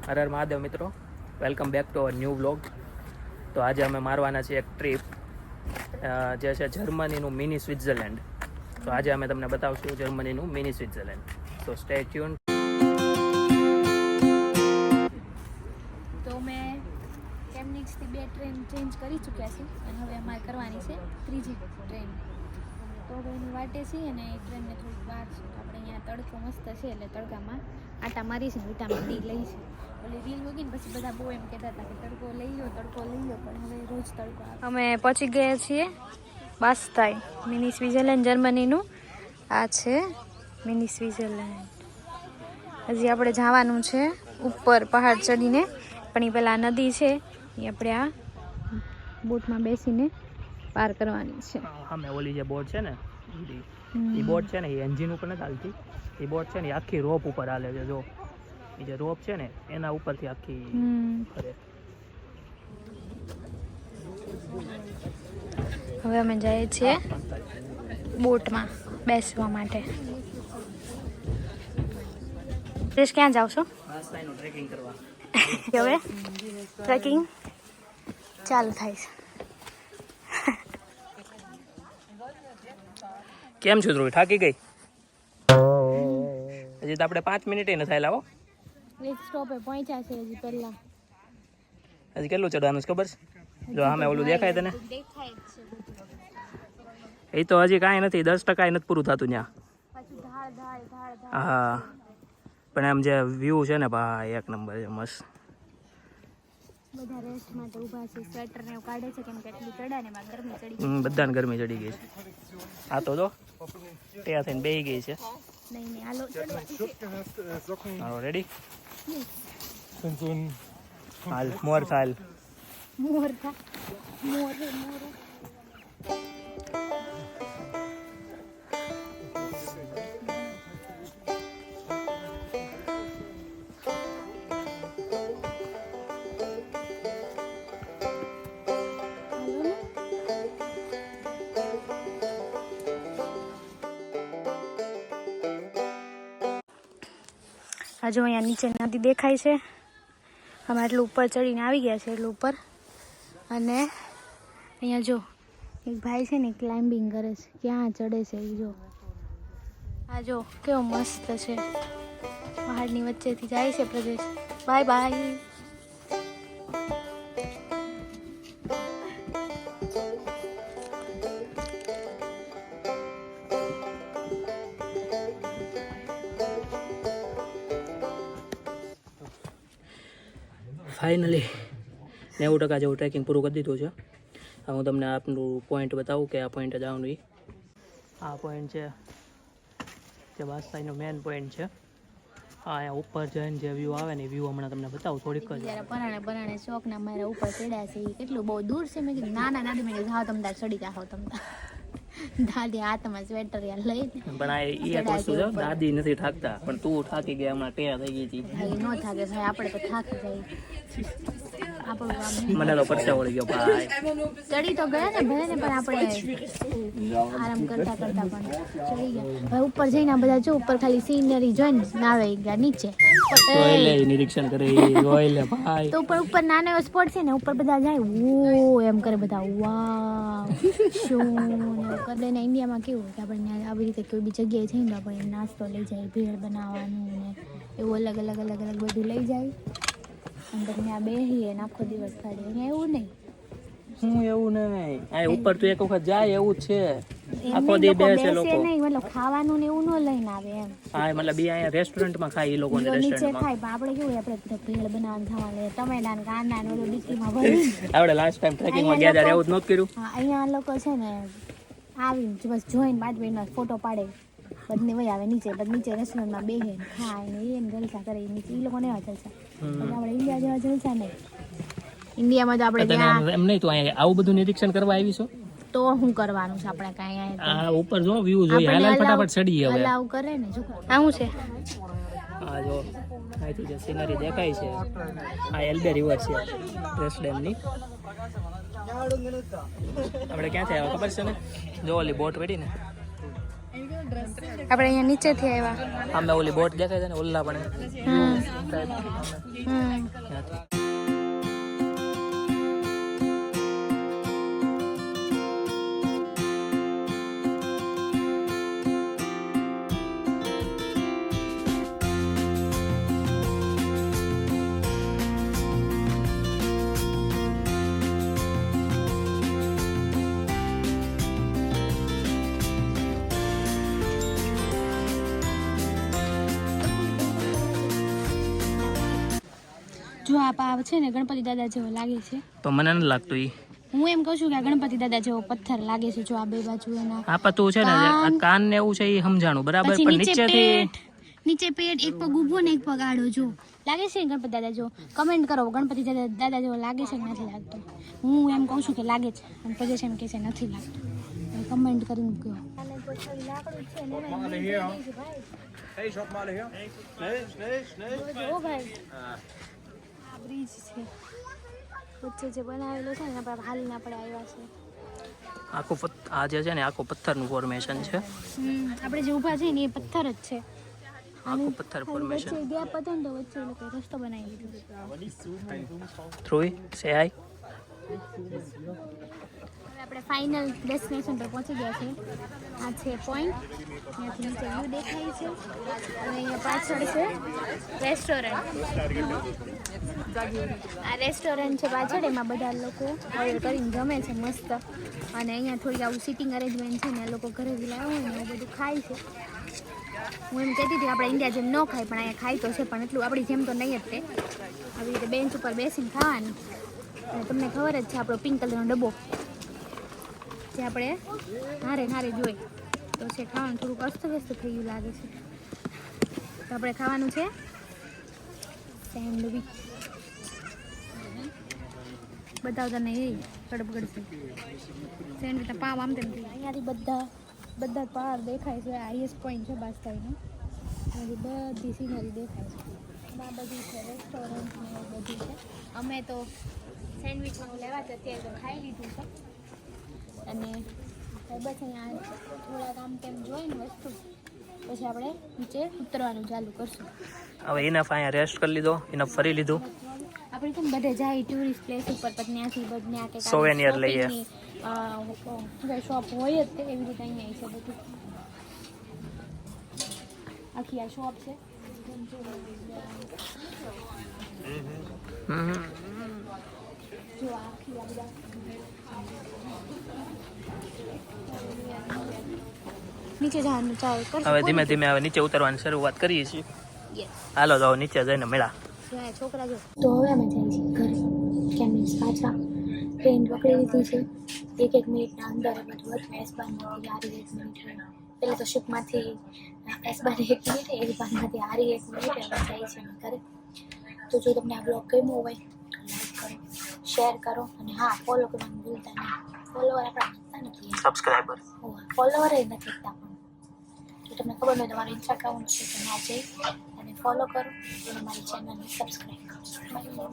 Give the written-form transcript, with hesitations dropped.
હર હર મહાદેવ મિત્રો, welcome back to our new vlog. તો આજે અમે મારવાના છીએ એક ટ્રીપ જે છે જર્મનીનું મિની સ્વિટ્ઝરલેન્ડ. તો આજે અમે તમને બતાવશું જર્મનીનું mini Switzerland. So stay tuned. તો મેં કેમનિક્સથી 2 ટ્રેન ચેન્જ કરી ચૂક્યા છે અને હવે અમારે કરવાની છે ત્રીજી ટ્રેન. તો હવે એની વાટે છીએ અને એ ટ્રેનને થોડીક વાર છે. આપણે અહીંયા તડકો મસ્ત છે એટલે તડકામાં આટા મારીશું, વિટામિન ડી લઈશું. ઓલી રીલ મૂકીને પછી બધા બહુ એમ કહેતા હતા કે તડકો લઈ લો પણ હવે રોજ તડકો આવે. અમે પહોંચી ગયા છીએ બાસ્તાઈ, મિની સ્વિટ્ઝરલેન્ડ જર્મનીનું. આ છે મિની સ્વિટ્ઝરલેન્ડ. હજી આપણે જવાનું છે ઉપર પહાડ ચડીને, પણ એ પેલા નદી છે એ આપણે આ બોટમાં બેસીને પાર કરવાની છે. અમે ઓલી જે બોટ છે ને એ બોટ છે ને એ એન્જિન ઉપર નથી હાલતી. એ બોટ છે ને એ આખી રોપ ઉપર હાલે છે. જો એ જે રોપ છે ને એના ઉપરથી આખી ફરે. હવે અમે જઈએ છીએ બોટમાં બેસવા માટે. દેશ ક્યાં જાવ છો? બાસ્તાઈનું ટ્રેકિંગ કરવા. હવે ટ્રેકિંગ ચાલુ થાય છે. કેમ છો ધ્રુવી, થાકી ગઈ? હજી તો આપણે 5 મિનિટ ન થાય. લાવો, એક સ્ટોપે પહોંચ્યા છે હજી પહેલા. હજી કેટલું ચડવાનું છે ખબર છે? જો સામે ઓલું દેખાય તને? દેખાય જ છે. એ તો હજી કાંઈ નથી, 10% નથી પૂરું થતું ત્યાં. પાછું ઢાળ. હા, પણ એમ જે વ્યૂ છે ને ભાઈ એક નંબર છે, મસ્ત. બધા રેસ્ટ માટે ઊભા છે, સ્વેટર ને એવું કાઢે છે કેમ કે એટલી ચડ્યા ને ગરમી ચડી. બધાને ગરમી ચડી ગઈ છે. આ તો જો તૈયાર થઈને બેસી ગઈ છે. નહીં હાલો હાલો, રેડી? હાલ મોર થાલ. મોર. આ જો અહીંયા નીચે નદી દેખાય છે. અમે એટલું ઉપર ચડીને આવી ગયા છે, એટલું ઉપર. અને અહીંયા જો એક ભાઈ છે ને ક્લાઇમ્બિંગ કરે છે, ક્યાં ચડે છે એ જો. આ જો કેવો મસ્ત છે, પહાડની વચ્ચેથી જાય છે પ્રદેશ. Bye bye. ફાઇનલી 90% જેવું ટ્રેકિંગ પૂરું કરી દીધું છે. હવે હું તમને આપનું પોઈન્ટ બતાવું કે આ પોઈન્ટે જવાનું. આ પોઈન્ટ છે જે બાસ્તાઈનો મેન પોઈન્ટ છે. હા, અહીંયા ઉપર જઈને જે વ્યૂ આવે ને એ વ્યૂ હમણાં તમને બતાવું થોડીક જ. જ્યારે પરાણે શોખના મારા ઉપર ચડ્યા છે એ કેટલું બહુ દૂર છે. મેં કીધું નાના દાદી મેં કીધું જાઓ તમે તાર ચડી જાઓ તમે. દાદી હાથમાં સ્વેટર યાર લઈ. પણ આ એક વસ્તુ છે, દાદી નથી થાકતા, પણ તું થાકી ગયા હમણાં, તૈયાર થઈ ગઈ હતી. ભાઈ ન થાકે ભાઈ, આપણે તો થાકી જાય. મને તો પરસેવો વળી ગયો ભાઈ. ચડી તો ગયા ને ભલે ને, પણ આપણે આરામ કરતા પણ ચડી ગયા. હવે ઉપર જઈને બધા જો ઉપર ખાલી સીનરી જોઈને નાવે ગયા નીચે. નિરીક્ષણ કરે ભાઈ. તો ઉપર નાનો એવો સ્પોટ છે ને, ઉપર બધા જાય ઓ એમ કરે બધા, વાવ શું કરે ને. ઇન્ડિયામાં કેવું કે આપણે આવી રીતે કોઈ બી જગ્યાએ જઈને તો આપણે નાસ્તો લઈ જાય, ભેળ બનાવવાનું ને એવું અલગ અલગ બધું લઈ જાય. અંદર ત્યાં બેસીએ ને આખો દિવસ કાઢીએ. અહીંયા એવું નહીં. હું એવું નહીં, આ ઉપર તો એક વખત જાય એવું જ છે. આખો દી બેસે લોકો. નહીં મતલબ ખાવાનું ને એવું ન લઈને આવે એમ. હા, મતલબ ઈ અહીંયા રેસ્ટોરન્ટમાં ખાય, ઈ લોકો નીચે રેસ્ટોરન્ટમાં ખાય. પણ આપણે કેવું આપણે ભેળ બનાવવાનું ખાવાનું, ટમેટા ને કાંદા ને બધું ડીકીમાં ભરી. આપણે લાસ્ટ ટાઈમ ટ્રેકિંગમાં ગયા ત્યારે એવું જ નહોતું કર્યું. હા, અહીંયા લોકો છે ને આવીને બસ જોઈને 5 મિનિટમાં ફોટો પાડે, બધને વહી આવે નીચે. પછી નીચે રેસ્ટોરન્ટમાં બેસે ખાય ને એને જલસા કરે. નીચે એ લોકોને એવા જલસા. પછી આપણે ઇન્ડિયા જેવા જલસા નહીં. ઇન્ડિયામાં તો આપણે ત્યાં એમ નહીં, તો અહીંયા આવું બધું નિરીક્ષણ કરવા આવી છો તો શું કરવાનું છે આપણે? કાંઈ આ ઉપર જો વ્યૂ જોઈએ. હાલ ફટાફટ ચડીએ હવે. અલાવ કરે ને જો. આ શું છે? આ જો અહીંથી જે સીનરી દેખાય છે આ એલ્બે રિવર છે, ટ્રેસ ડેમની. આપણે ક્યાંથી આવ્યા ખબર છે ને? જો ઓલી બોટ પડી ને આપણે અહીંયા નીચેથી આવ્યા. આમે ઓલી બોટ દેખાય છે ને ઓલા પણ જો આ પાવ છે ને ગણપતિ દાદા જેવો લાગે છે. તો મને નથી લાગતું ઈ. હું એમ કહું છું કે આ ગણપતિ દાદા જેવો પથ્થર લાગે છે. જો આ બે બાજુ એના આપા તું છે ને આ કાન ને એવું છે એ સમજાણું બરાબર, પછી પણ નીચેથી નીચે પેટ, એક પગ ઊભો ને એક પગ આડો. જો લાગે છે ગણપતિ દાદા જો? કમેન્ટ કરો ગણપતિ દાદા જેવો લાગે છે કે નથી લાગતો. હું એમ કહું છું કે લાગે છે અને પછી એમ કે છે નથી લાગતું. કમેન્ટ કરીને કહો. બ્રિજ છે વચ્ચે જે બનાવેલો છે ને એના પર હાલીને આપણે આવ્યા છે. આખું આ જે છે ને આખું પથ્થરનું ફોર્મેશન છે. આપણે જે ઊભા છે ને એ પથ્થર જ છે. આખું પથ્થર ફોર્મેશન. વચ્ચે ગેપ હતો ને તો વચ્ચે એ લોકો રસ્તો બનાવી દીધો. થ્રુઈ સે હાય. આપણે ફાઇનલ ડેસ્ટિનેશન પર પહોંચી ગયા છીએ. આ છે પોઈન્ટ, ત્યાંથી નીચે વ્યૂ દેખાય છે અને અહીંયા પાછળ છે રેસ્ટોરન્ટ. આ રેસ્ટોરન્ટ છે પાછળ, એમાં બધા લોકો ઓર્ડર કરીને જમે છે મસ્ત. અને અહીંયા થોડી આવું સિટિંગ અરેન્જમેન્ટ છે ને એ લોકો ઘરે લાવ્યા હોય ને એવું બધું ખાય છે. હું એમ કહેતી હતી આપણે ઇન્ડિયા જેમ ન ખાય, પણ અહીંયા ખાય તો છે પણ એટલું આપણી જેમ તો નહીં જ તે. આવી રીતે બેન્ચ ઉપર બેસીને ખાવાનું. અને તમને ખબર જ છે આપણો પિંક કલરનો ડબ્બો જે આપણે હારે જોઈ તો છે. ખાવાનું થોડુંક અસ્તવ્યસ્ત થઈ ગયું લાગે છે. તો આપણે ખાવાનું છે સેન્ડવિચ. બતાવતા નહીં કડબગડશે. સેન્ડવિચના પાવ આમ તેમ થઈ ગયા. અહીંયાથી બધા પહાડ દેખાય છે. હાઈએસ્ટ પોઈન્ટ છે બાસ્કાઈનો. અહીંયાથી બધી સીનરી દેખાય છે. આ બધી છે રેસ્ટોરન્ટ ને એવું બધું છે. અમે તો સેન્ડવિચમાં લેવા છે અત્યારે તો ખાઈ લીધું છે. અને બસ અહીંયા થોડાક આમ તેમ જોઈને વસ્તુ પછી આપણે નીચે ઉતરવાનું ચાલુ કરશું. હવે ઇનફ અહીંયા રેસ્ટ કરી લીધો, ઇનફ ફરી લીધું. આપણે કેમ બધે જાય ટુરિસ્ટ પ્લેસ ઉપર પછી ત્યાંથી બધા કે સોવેનિયર લઈએ. શોપ હોય જ તે એવી રીતે અહીંયા છે બધું. આખી આ શોપ છે. જો આખી આ બધા નીચે જવાનું ચાલુ કરશું. હવે ધીમે ધીમે હવે નીચે ઉતરવાની શરૂઆત કરીએ છીએ. યસ. હાલો તો નીચે જઈને મળ્યા. છોકરા જો. તો હવે અમે જઈએ છીએ ઘરે. કેમ મીન્સ પાછા ટ્રેન પકડી લીધી છે. એક મિનિટના અંદર બધું હતું. એસબાનમાંથી હારી 1 મિનિટ. પહેલાં તો શિપમાંથી એસબાન 1 મિનિટ, એસબાનમાંથી હારી 1 મિનિટ. હવે જાય છે અમે ઘરે. તો જો તમને આ બ્લોગ ગમ્યો હોય તો લાઈક કરો, શેર કરો અને હા ફોલો કરવાનું ભૂલતા નહીં. ફોલોવર આપણા નથી, સબસ્ક્રાઇબર ફોલોવર જ નથી થતા. પણ જો તમને ખબર હોય તમારું ઇન્સ્ટાગ્રામ છે તો ના જઈ અને ફોલો કરો અને મારી ચેનલને સબસ્ક્રાઈબ કરો.